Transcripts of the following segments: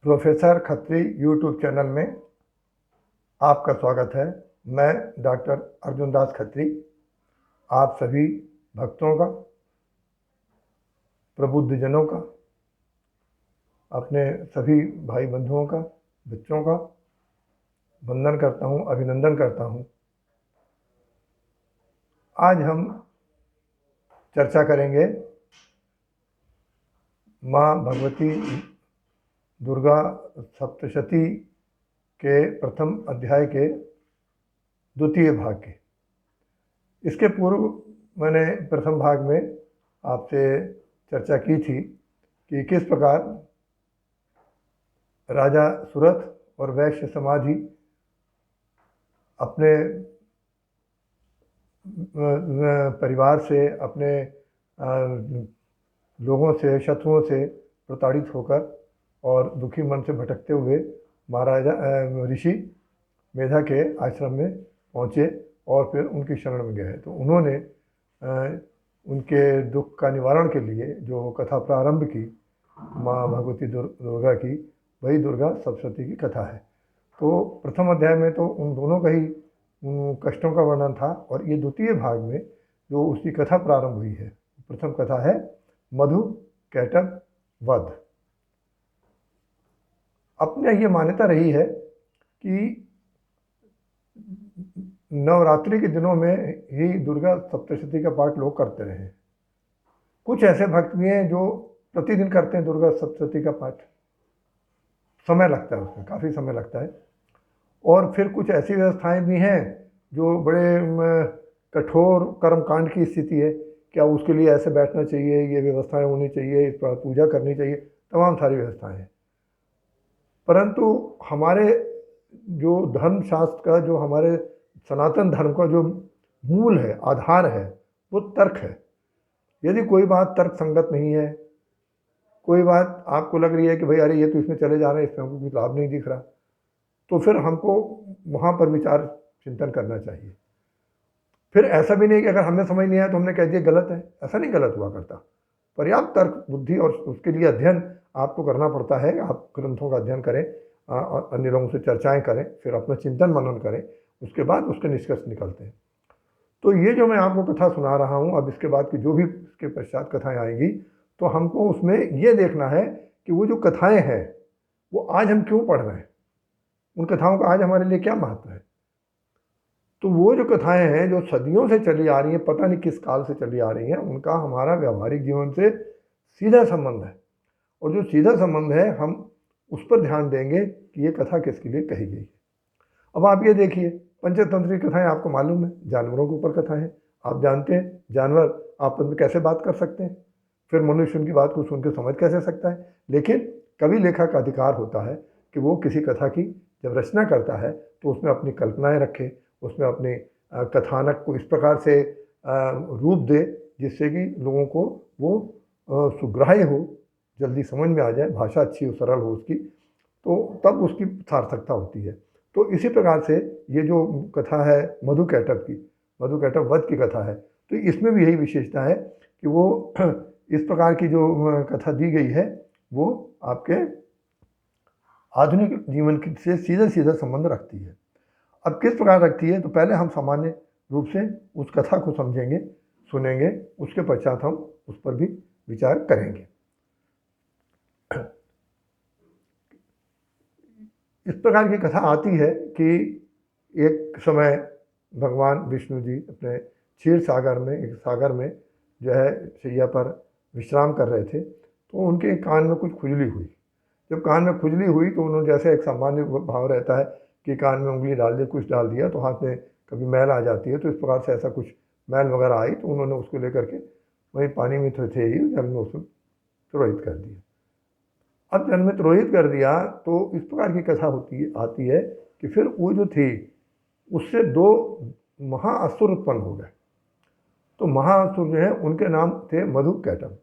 Professor Khatri YouTube channel में आपका स्वागत है। मैं डॉक्टर अर्जुन दास खत्री आप सभी भक्तों का, प्रबुद्धजनों का, अपने सभी भाई बंधुओं का, बच्चों का वंदन करता हूँ, अभिनंदन करता हूँ। आज हम चर्चा करेंगे माँ भगवती दुर्गा सप्तशती के प्रथम अध्याय के द्वितीय भाग के। इसके पूर्व मैंने प्रथम भाग में आपसे चर्चा की थी कि किस प्रकार राजा सुरथ और वैश्य समाधि अपने परिवार से, अपने लोगों से, शत्रुओं से प्रताड़ित होकर और दुखी मन से भटकते हुए महाराजा ऋषि मेधा के आश्रम में पहुँचे और फिर उनकी शरण में गए। तो उन्होंने उनके दुख का निवारण के लिए जो कथा प्रारंभ की माँ भगवती दुर्गा की, वही दुर्गा सप्तशती की कथा है। तो प्रथम अध्याय में तो उन दोनों का ही कष्टों का वर्णन था और ये द्वितीय भाग में जो उसकी कथा प्रारंभ हुई है, प्रथम कथा है मधु कैटभ वध। अपने ये मान्यता रही है कि नवरात्रि के दिनों में ही दुर्गा सप्तशती का पाठ लोग करते रहे। कुछ ऐसे भक्त भी हैं जो प्रतिदिन करते हैं दुर्गा सप्तशती का पाठ, समय लगता है उसमें, काफ़ी समय लगता है। और फिर कुछ ऐसी व्यवस्थाएं भी हैं जो बड़े कठोर कर्मकांड की स्थिति है, क्या उसके लिए ऐसे बैठना चाहिए, ये व्यवस्थाएं होनी चाहिए, इस पर पूजा करनी चाहिए, तमाम सारी व्यवस्थाएं हैं। परंतु हमारे जो धर्मशास्त्र का, जो हमारे सनातन धर्म का जो मूल है, आधार है, वो तर्क है। यदि कोई बात तर्क संगत नहीं है, कोई बात आपको लग रही है कि भाई अरे ये तो इसमें चले जा रहे हैं, इसमें हमको कुछ लाभ नहीं दिख रहा, तो फिर हमको वहाँ पर विचार चिंतन करना चाहिए। फिर ऐसा भी नहीं कि अगर हमें समझ नहीं आया तो हमने कह दिया गलत है, ऐसा नहीं गलत हुआ करता। पर्याप्त तर्क बुद्धि और उसके लिए अध्ययन आपको करना पड़ता है। आप ग्रंथों का अध्ययन करें और अन्य लोगों से चर्चाएं करें, फिर अपना चिंतन मनन करें, उसके बाद उसके निष्कर्ष निकलते हैं। तो ये जो मैं आपको कथा सुना रहा हूँ, अब इसके बाद की जो भी इसके पश्चात कथाएं आएंगी, तो हमको उसमें ये देखना है कि वो जो कथाएं हैं वो आज हम क्यों पढ़ रहे हैं, उन कथाओं का आज हमारे लिए क्या महत्व है। तो वो जो कथाएं हैं जो सदियों से चली आ रही हैं, पता नहीं किस काल से चली आ रही हैं, उनका हमारा व्यवहारिक जीवन से सीधा संबंध है। और जो सीधा संबंध है, हम उस पर ध्यान देंगे कि ये कथा किसके लिए कही गई है। अब आप ये देखिए, पंचतंत्र की कथाएं आपको मालूम है, जानवरों के ऊपर कथा है। आप जानते हैं जानवर आपस में कैसे बात कर सकते हैं, फिर मनुष्य उनकी बात को सुन के समझ कैसे सकता है। लेकिन कवि लेखक का अधिकार होता है कि वो किसी कथा की जब रचना करता है तो उसमें अपनी कल्पनाएं रखे, उसमें अपने कथानक को इस प्रकार से रूप दे जिससे कि लोगों को वो सुग्राह्य हो, जल्दी समझ में आ जाए, भाषा अच्छी हो, सरल हो उसकी, तो तब उसकी सार्थकता होती है। तो इसी प्रकार से ये जो कथा है मधु कैटभ की, मधु कैटभ वध की कथा है, तो इसमें भी यही विशेषता है कि वो इस प्रकार की जो कथा दी गई है वो आपके आधुनिक जीवन से सीधा सीधा संबंध रखती है। अब किस प्रकार रखती है, तो पहले हम सामान्य रूप से उस कथा को समझेंगे, सुनेंगे, उसके पश्चात हम उस पर भी विचार करेंगे। इस प्रकार की कथा आती है कि एक समय भगवान विष्णु जी अपने क्षीर सागर में, एक सागर में जो है शैया पर विश्राम कर रहे थे, तो उनके कान में कुछ खुजली हुई। जब कान में खुजली हुई तो उन्होंने, जैसे एक सामान्य भाव रहता है कि कान में उंगली डाल दी, कुछ डाल दिया तो हाथ में कभी मैल आ जाती है, तो इस प्रकार से ऐसा कुछ मैल वगैरह आई, तो उन्होंने उसको लेकर के वहीं पानी में थे ही जल में उसको तिरोहित कर दिया। अब जल में तिरोहित कर दिया तो इस प्रकार की कथा आती है कि फिर वो जो थी उससे दो महाअसुर उत्पन्न हो गए। तो महाअसुर जो है उनके नाम थे मधु कैटभ।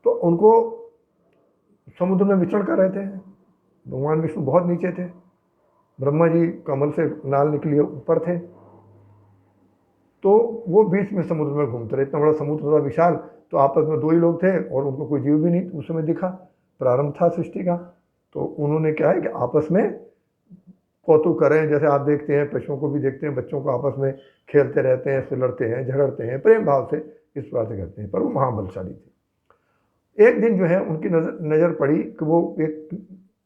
तो उनको समुद्र में विचरण कर रहे थे। भगवान विष्णु बहुत नीचे थे, ब्रह्मा जी कमल से नाल निकली ऊपर थे, तो वो बीच में समुद्र में घूमते रहे। इतना बड़ा समुद्र था विशाल, तो आपस में दो ही लोग थे और उनको कोई जीव भी नहीं उस समय दिखा। प्रारंभ था सृष्टि का, तो उन्होंने क्या है कि आपस में कौतुक करें, जैसे आप देखते हैं पशुओं को भी देखते हैं, बच्चों को आपस में खेलते रहते हैं, फिर लड़ते हैं, झगड़ते हैं, प्रेम भाव से इस प्रकार से करते हैं। पर वो महाबलशाली थे। एक दिन जो है उनकी नज़र पड़ी कि वो एक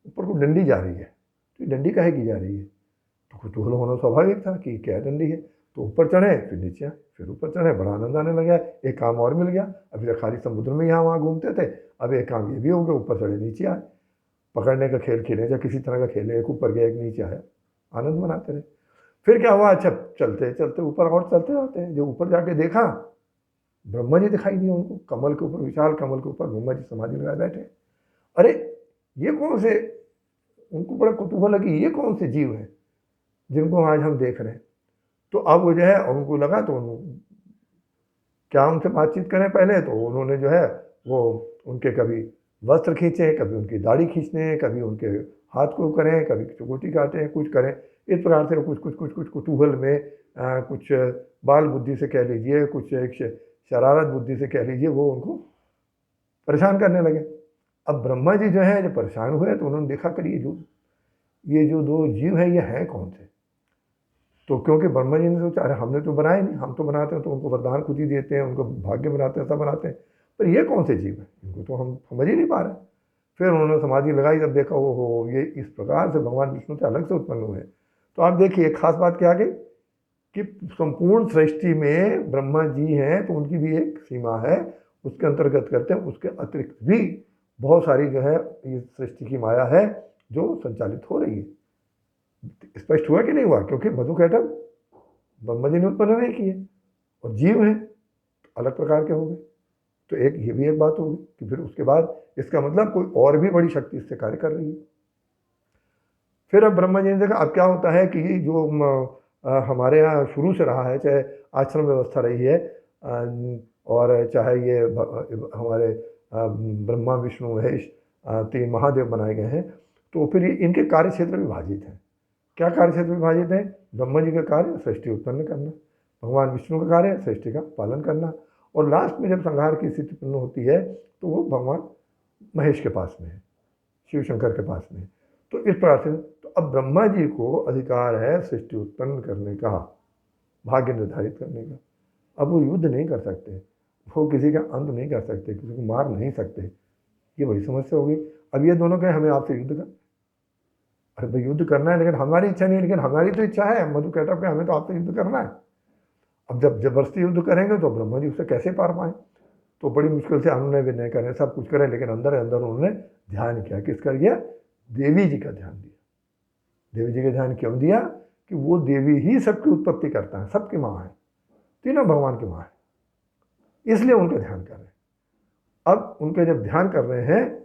ऊपर को डंडी जा रही है। तो डंडी काहे की जा रही है? तो कुतूहल होना स्वाभाविक था कि क्या डंडी है। तो ऊपर चढ़े, फिर नीचे आए, फिर ऊपर चढ़े, बड़ा आनंद आने लगा। एक काम और मिल गया। अभी तक खाली समुद्र में यहाँ वहाँ घूमते थे, अब एक काम ये भी हो गया, ऊपर चढ़े नीचे आए, पकड़ने का खेल खेले या किसी तरह का खेले, एक ऊपर गया एक नीचे आया, आनंद मनाते रहे। फिर क्या हुआ, अच्छा चलते चलते ऊपर और चलते जाते हैं। जब ऊपर जाके देखा, ब्रह्मा जी दिखाई दिए उनको, कमल के ऊपर, विशाल कमल के ऊपर ब्रह्मा जी समाधि लगाए बैठे। अरे ये कौन से, उनको बड़ा कुतूहल लगी, ये कौन से जीव हैं जिनको आज हम देख रहे हैं। तो अब वो जो है उनको लगा, तो क्या उनसे बातचीत करें पहले। तो उन्होंने जो है वो उनके कभी वस्त्र खींचे, कभी उनकी दाढ़ी खींचने, कभी उनके हाथ को करें, कभी चुगोटी काटें, कुछ करें। इस प्रकार से कुछ कुछ कुछ कुछ कुतूहल में कुछ बाल बुद्धि से कह लीजिए, कुछ एक शरारत बुद्धि से कह लीजिए, वो उनको परेशान करने लगे। अब ब्रह्मा जी जो है जब परेशान हुए तो उन्होंने देखा करिए ये जो दो जीव हैं ये हैं कौन से। तो क्योंकि ब्रह्मा जी ने सोचा अरे हमने तो बनाए नहीं, हम तो बनाते हैं तो उनको वरदान खुद ही देते हैं, उनको भाग्य बनाते हैं, सब बनाते हैं, पर ये कौन से जीव हैं, इनको तो हम समझ ही नहीं पा रहे। फिर उन्होंने समाधि लगाई, जब देखा हो ये इस प्रकार से भगवान विष्णु से अलग से उत्पन्न हुए। तो आप देखिए एक खास बात क्या आ गई कि संपूर्ण सृष्टि में ब्रह्मा जी हैं तो उनकी भी एक सीमा है, उसके अंतर्गत करते हैं। उसके अतिरिक्त भी बहुत सारी जो है ये सृष्टि की माया है जो संचालित हो रही है। स्पष्ट हुआ कि नहीं हुआ? क्योंकि मधुकैटभ ब्रह्मा जी ने उत्पन्न नहीं किए और जीव हैं अलग प्रकार के हो गए। तो एक ये भी एक बात होगी कि फिर उसके बाद इसका मतलब कोई और भी बड़ी शक्ति इससे कार्य कर रही है। फिर अब ब्रह्मा जी ने देखा अब क्या होता है कि जो हमारे यहाँ शुरू से रहा है, चाहे आश्रम व्यवस्था रही है और चाहे ये हमारे ब्रह्मा विष्णु महेश 3 महादेव बनाए गए हैं, तो फिर इनके कार्य क्षेत्र विभाजित हैं। क्या कार्य क्षेत्र विभाजित है? ब्रह्मा जी का कार्य सृष्टि उत्पन्न करना, भगवान विष्णु का कार्य सृष्टि का पालन करना, और लास्ट में जब संहार की स्थिति उत्पन्न होती है तो वो भगवान महेश के पास में है, शिव शंकर के पास में है। तो इस प्रकार से तो अब ब्रह्मा जी को अधिकार है सृष्टि उत्पन्न करने का, भाग्य निर्धारित करने का। अब वो युद्ध नहीं कर सकते, वो किसी का अंत नहीं कर सकते, किसी को मार नहीं सकते। ये बड़ी समस्या होगी। अब ये दोनों कहें हमें आपसे युद्ध कर, अरे भाई युद्ध करना है लेकिन हमारी इच्छा नहीं है, लेकिन हमारी तो इच्छा है, मधुकैटभ पे हमें तो आपसे युद्ध करना है। अब जब जबरदस्ती युद्ध करेंगे तो ब्रह्मा जी उससे कैसे पार पाएँ? तो बड़ी मुश्किल से अनुनय विनय करें, सब कुछ करें, लेकिन अंदर अंदर उन्होंने ध्यान किया। किसका किया? देवी जी का ध्यान दिया। देवी जी का ध्यान क्यों दिया? कि वो देवी ही सबकी उत्पत्ति करता है, सबकी माँ है, तीनों भगवान की माँ है, इसलिए उनका ध्यान कर रहे हैं। अब उनके जब ध्यान कर रहे हैं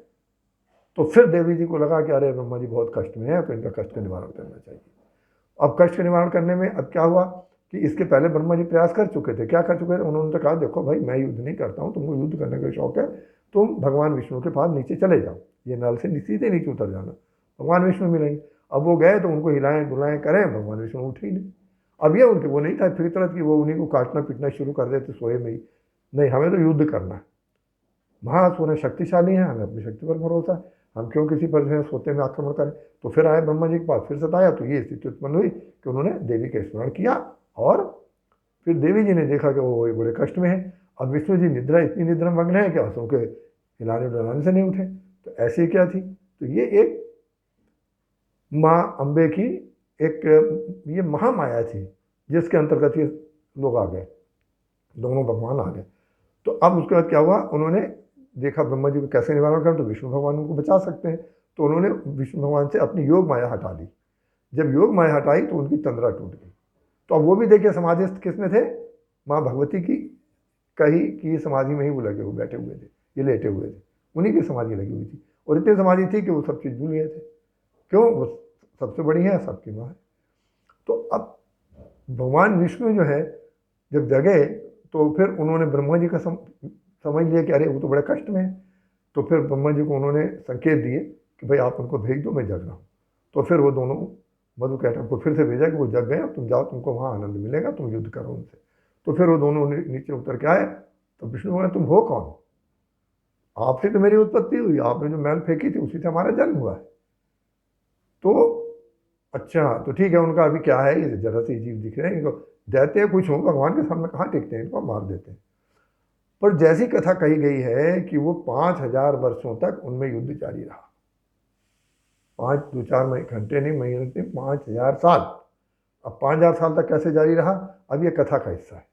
तो फिर देवी जी को लगा कि अरे ब्रह्मा जी बहुत कष्ट में है, तो इनका कष्ट का निवारण करना चाहिए। अब कष्ट का निवारण करने में अब क्या हुआ कि इसके पहले ब्रह्मा जी प्रयास कर चुके थे। क्या कर चुके थे? उन्होंने तो कहा देखो भाई मैं युद्ध नहीं करता हूँ, तुमको युद्ध करने का शौक है, तुम भगवान विष्णु के पास नीचे चले जाओ, ये नल से सीधे नीचे उतर जाना, भगवान विष्णु मिलेंगे। अब वो गए तो उनको हिलाएं डुलाएं करें, भगवान विष्णु उठे ही नहीं। अब ये उनके वो नहीं था फितरत की वो उन्हीं को काटना पीटना शुरू कर देते सोए में ही। नहीं, हमें तो युद्ध करना है, महासुर है, शक्तिशाली हैं, हमें अपनी शक्ति पर भरोसा है, हम क्यों किसी पर जो है सोते में आक्रमण करें। तो फिर आए ब्रह्मा जी के पास, फिर सताया, तो ये स्थिति उत्पन्न हुई कि उन्होंने देवी का स्मरण किया और फिर देवी जी ने देखा कि वो बड़े कष्ट में है। अब विष्णु जी निद्रा इतनी निद्रा मग्न है कि असुरों के हिलाने डुलाने से नहीं उठे। तो ऐसी क्या थी? तो ये एक माँ अम्बे की एक ये महामाया थी जिसके अंतर्गत ये लोग आ गए, दोनों भगवान आ गए। तो अब उसके बाद क्या हुआ, उन्होंने देखा ब्रह्मा जी को कैसे निवारण करें, तो विष्णु भगवान उनको बचा सकते हैं। तो उन्होंने विष्णु भगवान से अपनी योग माया हटा दी। जब योग माया हटाई तो उनकी तंद्रा टूट गई। तो अब वो भी देखिए समाधिस्थ किस में थे? माँ भगवती की कही कि समाधि में ही वो लगे हुए बैठे हुए थे, ये लेटे हुए थे, उन्हीं की समाधि लगी हुई थी। और इतनी समाधि थी कि वो सब चीज़ भूल गए थे। क्यों? वो सबसे बड़ी है, सबकी माँ है। तो अब भगवान विष्णु जो है जब जगे तो फिर उन्होंने ब्रह्मा जी का समझ लिया कि अरे वो तो बड़े कष्ट में है। तो फिर ब्रह्मा जी को उन्होंने संकेत दिए कि भाई आप उनको भेज दो, मैं जग रहा हूँ। तो फिर वो दोनों मधुकैटभ को फिर से भेजा कि वो जग गए, तुम जाओ, तुमको वहाँ आनंद मिलेगा, तुम युद्ध करो उनसे। तो फिर वो दोनों नीचे उतर के आए। तो विष्णु बोले तुम हो कौन? आपसे तो मेरी उत्पत्ति हुई, आपने जो मैल फेंकी थी उसी से हमारा जन्म हुआ है, तो अच्छा तो ठीक है, उनका अभी क्या है, ये जरा से जीव दिख रहे हैं, इनको दैत्य कुछ हो भगवान के सामने कहाँ टिकते हैं, इनको मार देते हैं। पर जैसी कथा कही गई है कि वो 5,000 वर्षों तक उनमें युद्ध जारी रहा। 5 2 4 घंटे नहीं, महीने नहीं, 5,000 साल। अब 5,000 साल तक कैसे जारी रहा, अब ये कथा का हिस्सा है।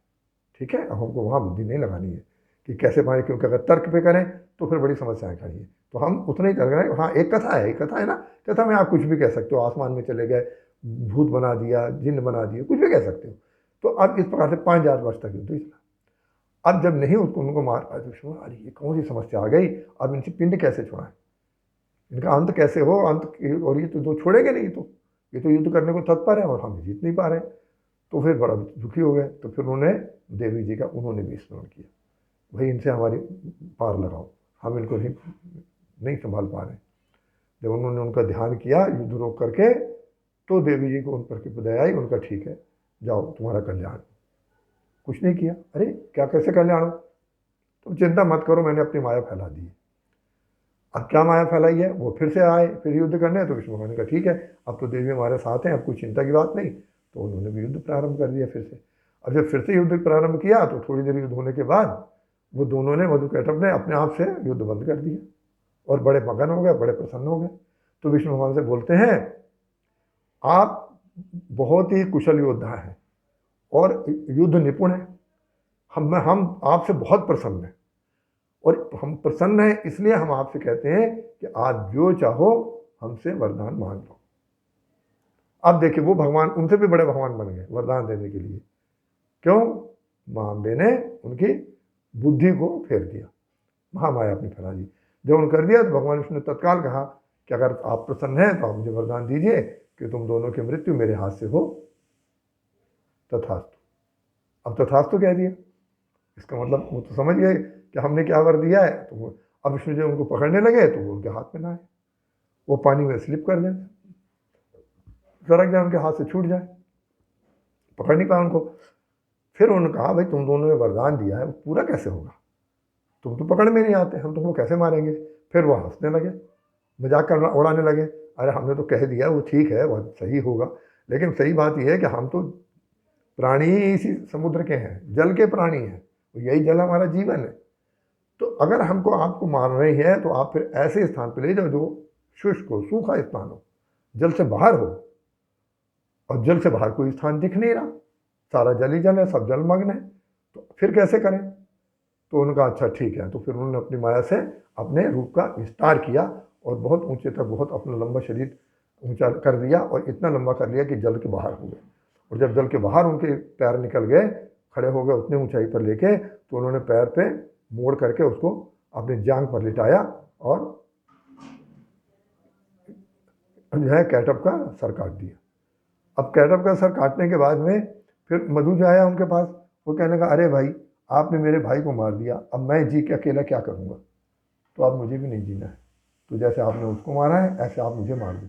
ठीक है, अब हमको वहाँ बुद्धि नहीं लगानी है कि कैसे पाए, क्योंकि अगर तर्क पे करें तो फिर बड़ी समस्याएं खड़ी हैं। तो हम उतना ही तर्क करें, हाँ एक कथा है, एक कथा है ना, कथा में आप कुछ भी कह सकते हो, आसमान में चले गए, भूत बना दिया, जिन्न बना दिए, कुछ भी कह सकते हो। तो अब इस प्रकार से 5,000 वर्ष तक युद्ध चला। अब जब नहीं उसको उनको मार पाए तो अरे ये कौन सी समस्या आ गई, अब इनसे पिंड कैसे छुड़ाएं, इनका अंत कैसे हो, और ये तो दो छोड़ेंगे नहीं, तो ये तो युद्ध करने को तत्पर है और हम जीत नहीं पा रहे। तो फिर बड़ा दुखी हो गए। तो फिर उन्होंने देवी जी का उन्होंने भी स्मरण किया, भाई इनसे हमारी पार लगाओ, हम इनको नहीं संभाल पा रहे। जब उन्होंने उनका ध्यान किया युद्ध रोक करके, तो देवी जी को उन पर दया आई, उनका ठीक है जाओ तुम्हारा कल्याण। कुछ नहीं किया, अरे क्या कैसे कल्याण हो, तुम चिंता मत करो, मैंने अपनी माया फैला दी। अब क्या माया फैलाई है, वो फिर से आए, फिर युद्ध करने। तो विष्णु भगवान ने कहा ठीक है, अब तो देवी हमारे साथ हैं, अब कोई चिंता की बात नहीं। तो उन्होंने भी युद्ध प्रारंभ कर दिया फिर से। अब जब फिर से युद्ध प्रारंभ किया तो थोड़ी देर युद्ध होने के बाद वो दोनों ने, मधुकैटभ ने अपने आप से युद्ध बंद कर दिया और बड़े मगन हो गए, बड़े प्रसन्न हो गए। तो विष्णु भगवान से बोलते हैं आप बहुत ही कुशल योद्धा हैं और युद्ध निपुण हैं, हम आपसे बहुत प्रसन्न हैं, और हम प्रसन्न हैं इसलिए हम आपसे कहते हैं कि आप जो चाहो हमसे वरदान मांग लो। अब देखिए वो भगवान उनसे भी बड़े भगवान बन गए वरदान देने के लिए। क्यों, माँ अम्बे ने उनकी बुद्धि को फेर दिया, महामाया अपनी फैला दी। जब उन्होंने कर दिया तो भगवान विष्णु ने तत्काल कहा कि अगर आप प्रसन्न हैं तो आप मुझे वरदान दीजिए कि तुम दोनों की मृत्यु मेरे हाथ से हो। तथास्तु। अब तथास्तु कह दिया, इसका मतलब वो तो समझ गए कि हमने क्या वर दिया है। तो अब विष्णु जी उनको पकड़ने लगे तो वो उनके हाथ में ना आए, वो पानी में स्लिप कर जाए, सरक जाए, उनके हाथ से छूट जाए, पकड़ नहीं पाया उनको। फिर उन्होंने कहा भाई तुम दोनों ने वरदान दिया है वो पूरा कैसे होगा, तुम तो पकड़ में नहीं आते, हम तुमको कैसे मारेंगे। फिर वो हंसने लगे, मजाक करना उड़ाने लगे, अरे हमने तो कह दिया वो ठीक है वो सही होगा, लेकिन सही बात यह है कि हम तो प्राणी ही इसी समुद्र के हैं, जल के प्राणी हैं, यही जल हमारा जीवन है। तो अगर हमको आपको मारना ही है तो आप फिर ऐसे स्थान पर ले जाओ जो शुष्क हो, सूखा स्थान हो, जल से बाहर हो। और जल से बाहर कोई स्थान दिख नहीं रहा, सारा जल ही जल है, सब जलमग्न है, तो फिर कैसे करें। तो उनका अच्छा ठीक है। तो फिर उन्होंने अपनी माया से अपने रूप का विस्तार किया और बहुत ऊंचे तक, बहुत अपना लंबा शरीर ऊंचा कर दिया और इतना लंबा कर लिया कि जल के बाहर हो गए। और जब जल के बाहर उनके पैर निकल गए, खड़े हो गए उतनी ऊंचाई पर लेके, तो उन्होंने पैर पे मोड़ करके उसको अपनी जांग पर लिटाया और जो है कैटअप का सर काट दिया। अब कैटअप का सर काटने के बाद में फिर मधु जो आया उनके पास, वो कहने का अरे भाई आपने मेरे भाई को मार दिया, अब मैं जी के अकेला क्या करूँगा, तो अब मुझे भी नहीं जीना है, तो जैसे आपने उसको मारा है ऐसे आप मुझे मार दो,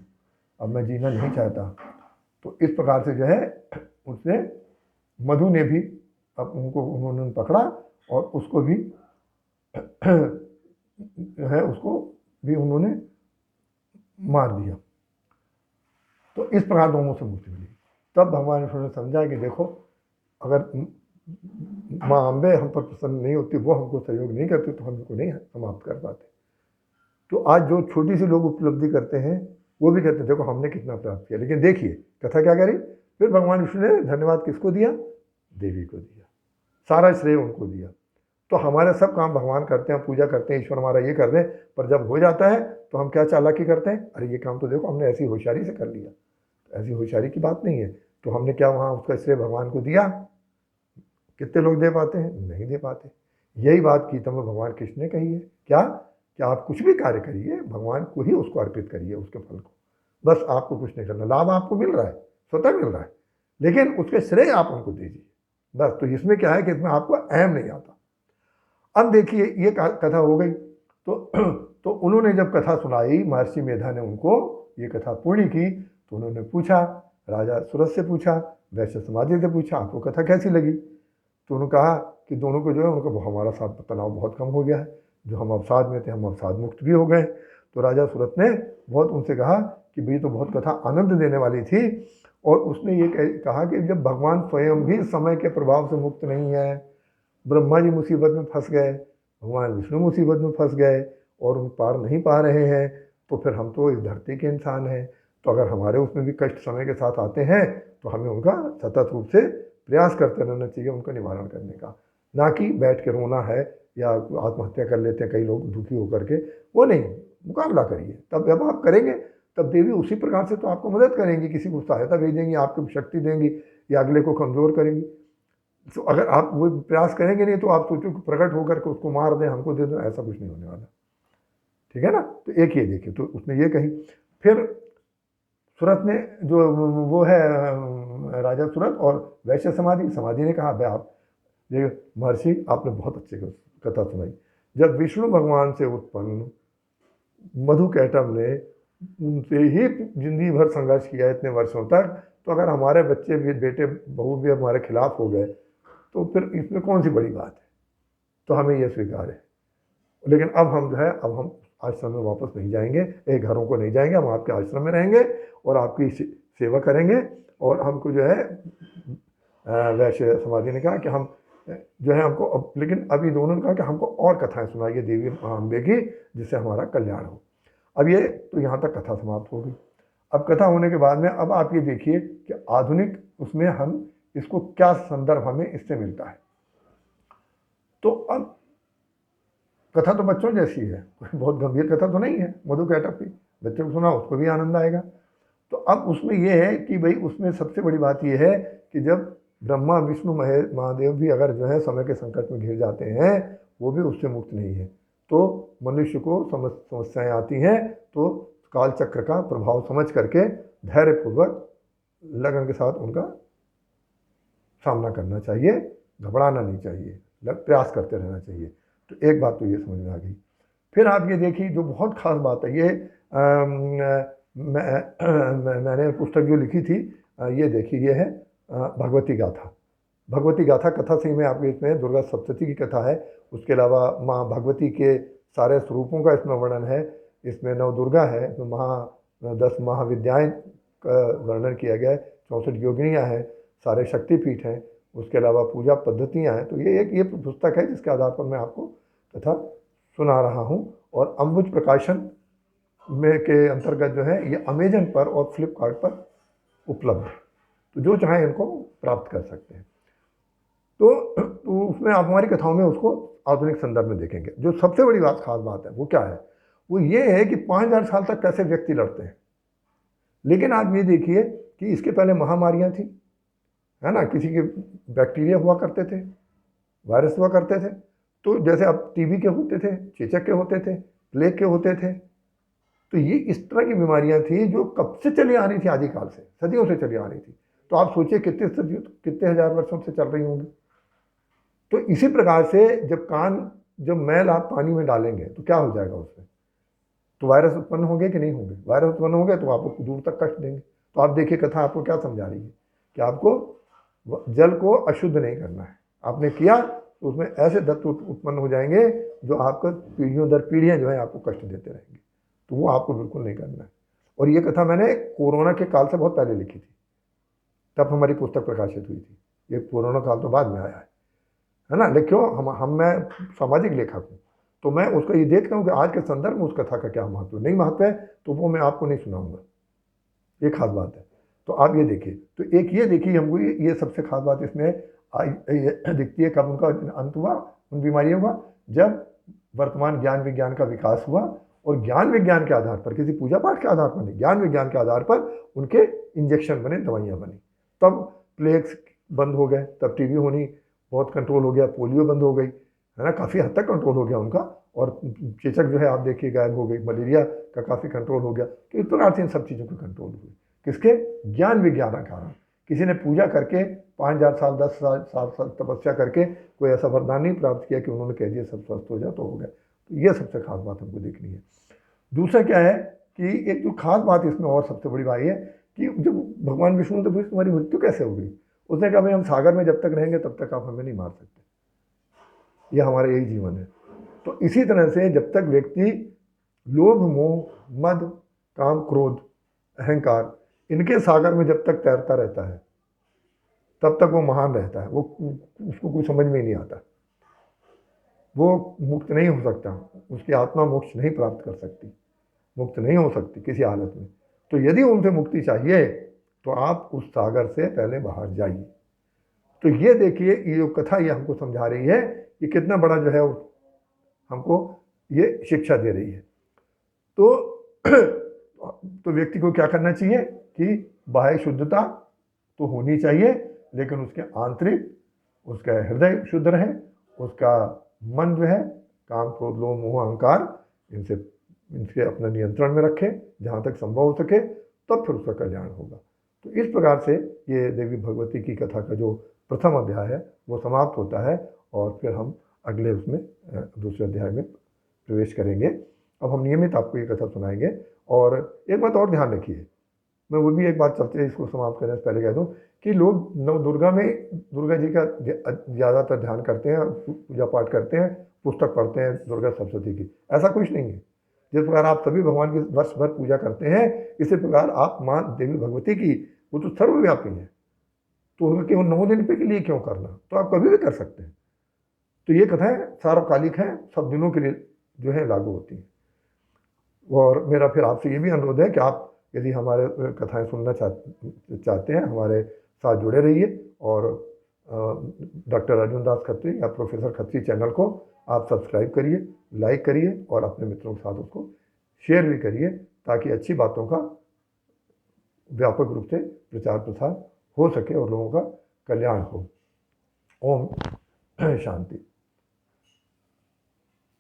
अब मैं जीना नहीं चाहता। तो इस प्रकार से जो है उसने, मधु ने भी अब उन्होंने पकड़ा और उसको भी है उसको भी उन्होंने मार दिया। तो इस प्रकार दोनों से मुक्ति मिली। तब भगवान विष्णु ने समझा कि देखो अगर माँ अम्बे हम पर प्रसन्न नहीं होती, वो हमको सहयोग नहीं करती, तो हम इनको नहीं समाप्त कर पाते। तो आज जो छोटी सी लोग उपलब्धि करते हैं वो भी कहते हैं देखो हमने कितना प्राप्त किया। लेकिन देखिए कथा क्या करी, फिर भगवान विष्णु ने धन्यवाद किसको दिया, देवी को दिया, सारा श्रेय उनको दिया। तो हमारे सब काम भगवान करते हैं, पूजा करते हैं, ईश्वर हमारा ये कर दें, पर जब हो जाता है तो हम क्या चालाकी करते हैं, अरे ये काम तो देखो हमने ऐसी होशियारी से कर लिया। तो ऐसी होशियारी की बात नहीं है, तो हमने क्या वहाँ उसका श्रेय भगवान को दिया। कितने लोग दे पाते हैं, नहीं दे पाते। यही बात गीता में भगवान कृष्ण ने कही है, क्या कि आप कुछ भी कार्य करिए भगवान को ही उसको अर्पित करिए, उसके फल को, बस आपको कुछ नहीं करना। लाभ आपको मिल रहा है, स्वतः मिल रहा है, लेकिन उसके श्रेय आप उनको दीजिए बस। तो इसमें क्या है कि इसमें आपको अहम नहीं आता। अब देखिए ये कथा हो गई। तो उन्होंने जब कथा सुनाई, महर्षि मेधा ने उनको ये कथा पूर्ण की, तो उन्होंने पूछा, राजा सूरज से पूछा, वैश्य समाधि से पूछा, आपको कथा कैसी लगी। तो उन्होंने कहा कि दोनों को जो है उनको हमारा साथ तनाव बहुत कम हो गया है, जो हम अवसाद में थे हम अवसाद मुक्त भी हो गए। तो राजा सूरज ने बहुत उनसे कहा कि भाई तो बहुत कथा आनंद देने वाली थी, और उसने ये कहा कि जब भगवान स्वयं भी समय के प्रभाव से मुक्त नहीं है, ब्रह्मा जी मुसीबत में फंस गए, भगवान विष्णु मुसीबत में फंस गए और उन पार नहीं पा रहे हैं, तो फिर हम तो इस धरती के इंसान हैं, तो अगर हमारे उसमें भी कष्ट समय के साथ आते हैं तो हमें उनका सतत रूप से प्रयास करते रहना चाहिए उनका निवारण करने का, ना कि बैठ के रोना है या आत्महत्या कर लेते हैं कई लोग दुखी होकर के, वो नहीं, मुकाबला करिए। तब जब आप करेंगे तब देवी उसी प्रकार से तो आपको मदद करेंगी, किसी को सहायता भेजेंगी, आपको शक्ति देंगी या अगले को कमज़ोर करेंगी। तो अगर आप वो प्रयास करेंगे नहीं तो आप सोचो कि प्रकट होकर के उसको मार दें, हमको दे दो, ऐसा कुछ नहीं होने वाला। ठीक है ना। तो एक ये देखिए, तो उसने ये कही। फिर सूरत ने जो वो है राजा सूरत और वैश्य समाधि ने कहा, भाई आप देखिए महर्षि आपने बहुत अच्छी कथा सुनाई। जब विष्णु भगवान से उत्पन्न मधु कैटभ ने उनसे ही जिंदगी भर संघर्ष किया इतने वर्षों तक, तो अगर हमारे बच्चे भी, बेटे बहू भी हमारे खिलाफ हो गए तो फिर इसमें कौन सी बड़ी बात है, तो हमें यह स्वीकार है। लेकिन अब हम जो है, अब हम आश्रम में वापस नहीं जाएंगे, एक घरों को नहीं जाएंगे, हम आपके आश्रम में रहेंगे और आपकी सेवा करेंगे। और हमको जो है वैश्य समाधि ने कहा कि हम जो है हमको अब, लेकिन अभी दोनों ने कहा कि हमको और कथाएं सुनाइए देवी अम्बे की, जिससे हमारा कल्याण हो। अब ये तो यहाँ तक कथा समाप्त हो गई। अब कथा होने के बाद में अब आप ये देखिए कि आधुनिक उसमें हम इसको क्या संदर्भ हमें इससे मिलता है। तो अब कथा तो बच्चों जैसी है, बहुत गंभीर कथा तो नहीं है, मधु कैटभ की, बच्चों को सुना उसको भी आनंद आएगा। तो अब उसमें यह है कि भाई उसमें सबसे बड़ी बात यह है कि जब ब्रह्मा विष्णु महादेव भी अगर जो है समय के संकट में घिर जाते हैं, वो भी उससे मुक्त नहीं है, तो मनुष्य को समस्याएं आती हैं, तो काल चक्र का प्रभाव समझ करके धैर्यपूर्वक लगन के साथ उनका सामना करना चाहिए, घबराना नहीं चाहिए, प्रयास करते रहना चाहिए। तो एक बात तो ये समझ में आ गई। फिर आप ये देखिए जो बहुत खास बात है, ये मैंने पुस्तक जो लिखी थी, ये देखिए, ये है भगवती गाथा। भगवती गाथा कथा से ही मैं आपके इसमें दुर्गा सप्तशती की कथा है, उसके अलावा माँ भगवती के सारे स्वरूपों का इसमें वर्णन है, इसमें 9 दुर्गा है, इसमें 10 महाविद्याएँ का वर्णन किया गया है, 64 योगिनियाँ हैं, सारे शक्तिपीठ हैं, उसके अलावा पूजा पद्धतियाँ हैं। तो ये पुस्तक है जिसके आधार पर मैं आपको कथा सुना रहा हूँ, और अम्बुज प्रकाशन में के अंतर्गत जो है ये अमेजन पर और फ्लिपकार्ट पर उपलब्ध है, तो जो चाहें इनको प्राप्त कर सकते हैं। तो उसमें आप हमारी कथाओं में उसको आधुनिक संदर्भ में देखेंगे। जो सबसे बड़ी बात, खास बात है, वो क्या है, वो ये है कि 5000 साल तक कैसे व्यक्ति लड़ते हैं। लेकिन आप ये देखिए कि इसके पहले महामारियाँ थी, है ना, किसी के बैक्टीरिया हुआ करते थे, वायरस हुआ करते थे, तो जैसे अब टीबी के होते थे, चेचक के होते थे, प्लेग के होते थे, तो ये इस तरह की बीमारियां थी जो कब से चली आ रही थी, आदिकाल से, सदियों से चली आ रही थी। तो आप सोचिए कितने हजार वर्षों से चल रही होंगी। तो इसी प्रकार से जब मैल आप पानी में डालेंगे तो क्या हो जाएगा उसमें, तो वायरस उत्पन्न होंगे कि नहीं होंगे, वायरस उत्पन्न होंगे तो आपको दूर तक कष्ट देंगे। तो आप देखिए कथा आपको क्या समझा रही है कि आपको जल को अशुद्ध नहीं करना है, आपने किया तो उसमें ऐसे तत्व उत्पन्न हो जाएंगे जो आपको पीढ़ियों दर पीढ़ियाँ जो है आपको कष्ट देते रहेंगे, तो वो आपको बिल्कुल नहीं करना है। और ये कथा मैंने कोरोना के काल से बहुत पहले लिखी थी, तब हमारी पुस्तक प्रकाशित हुई थी, ये कोरोना काल तो बाद में आया है ना। देखो मैं सामाजिक लेखक हूँ, तो मैं उसको ये देखता हूँ कि आज के संदर्भ में उस कथा का क्या महत्व, नहीं महत्व है तो वो मैं आपको नहीं सुनाऊंगा, ये खास बात है। तो आप ये देखिए, तो एक ये देखिए हमको ये सबसे खास बात इसमें दिखती है, कब उनका अंत हुआ उन बीमारियों का, जब वर्तमान ज्ञान विज्ञान का विकास हुआ, और ज्ञान विज्ञान के आधार पर, किसी पूजा पाठ के आधार पर नहीं, ज्ञान विज्ञान के आधार पर उनके इंजेक्शन बने, दवाइयाँ बनी, तब प्लेग्स बंद हो गए, तब टीबी होनी बहुत कंट्रोल हो गया, पोलियो बंद हो गई, है ना, काफ़ी हद तक कंट्रोल हो गया उनका, और चेचक जो है आप देखिए गायब हो गई, मलेरिया का काफ़ी कंट्रोल हो गया। तो इस प्रकार से इन सब चीज़ों की कंट्रोल हुई, किसके, ज्ञान विज्ञान के कारण। किसी ने पूजा करके 5000 साल 10,000 साल तपस्या करके कोई ऐसा वरदान नहीं प्राप्त किया कि उन्होंने कह दिया सब स्वस्थ हो जाए तो हो गया। तो ये सबसे खास बात हमको देखनी है। दूसरा क्या है कि एक जो खास बात इसमें और सबसे बड़ी बात है कि जब भगवान विष्णु ने तो पूछा तुम्हारी मृत्यु कैसे हो गई, उसने कहा भाई हम सागर में जब तक रहेंगे तब तक आप हमें नहीं मार सकते, यह हमारा यही जीवन है। तो इसी तरह से जब तक व्यक्ति लोभ मोह मद काम क्रोध अहंकार, इनके सागर में जब तक तैरता रहता है तब तक वो महान रहता है, वो उसको कुछ समझ में ही नहीं आता, वो मुक्त नहीं हो सकता, उसकी आत्मा मोक्ष नहीं प्राप्त कर सकती, मुक्त नहीं हो सकती किसी हालत में। तो यदि उनसे मुक्ति चाहिए तो आप उस सागर से पहले बाहर जाइए। तो ये देखिए, ये जो कथा ये हमको समझा रही है, ये कितना बड़ा जो है हमको ये शिक्षा दे रही है। तो व्यक्ति को क्या करना चाहिए कि बाह्य शुद्धता तो होनी चाहिए, लेकिन उसके आंतरिक, उसका हृदय शुद्ध रहे, उसका मन जो है काम क्रोध लोभ मोह अहंकार इनसे अपना नियंत्रण में रखे जहाँ तक संभव हो सके, तब फिर उसका कल्याण होगा। तो इस प्रकार से ये देवी भगवती की कथा का जो प्रथम अध्याय है वो समाप्त होता है, और फिर हम अगले उसमें दूसरे अध्याय में प्रवेश करेंगे। अब हम नियमित आपको ये कथा सुनाएंगे। और एक बात और ध्यान रखिए, मैं वो भी एक बात चलते इसको समाप्त करने से पहले कह दूँ कि लोग नवदुर्गा में दुर्गा जी का ज़्यादातर ध्यान करते हैं, पूजा पाठ करते हैं, पुस्तक पढ़ते हैं दुर्गा सप्तशती की। ऐसा कुछ नहीं है। जिस प्रकार आप सभी भगवान की वर्ष भर पूजा करते हैं, इसी प्रकार आप माँ देवी भगवती की, वो तो सर्वव्यापी है, तो उनका केवल 9 दिन के लिए क्यों करना, तो आप कभी भी कर सकते हैं। तो ये कथाएं सार्वकालिक हैं, सब दिनों के लिए जो है लागू होती हैं। और मेरा फिर आपसे ये भी अनुरोध है कि आप यदि हमारे कथाएं सुनना चाहते हैं, हमारे साथ जुड़े रहिए, और डॉक्टर अर्जुन दास खत्री या प्रोफेसर खत्री चैनल को आप सब्सक्राइब करिए, लाइक करिए, और अपने मित्रों के साथ उसको शेयर भी करिए, ताकि अच्छी बातों का व्यापक रूप से प्रचार प्रसार हो सके और लोगों का कल्याण हो। ओम शांति।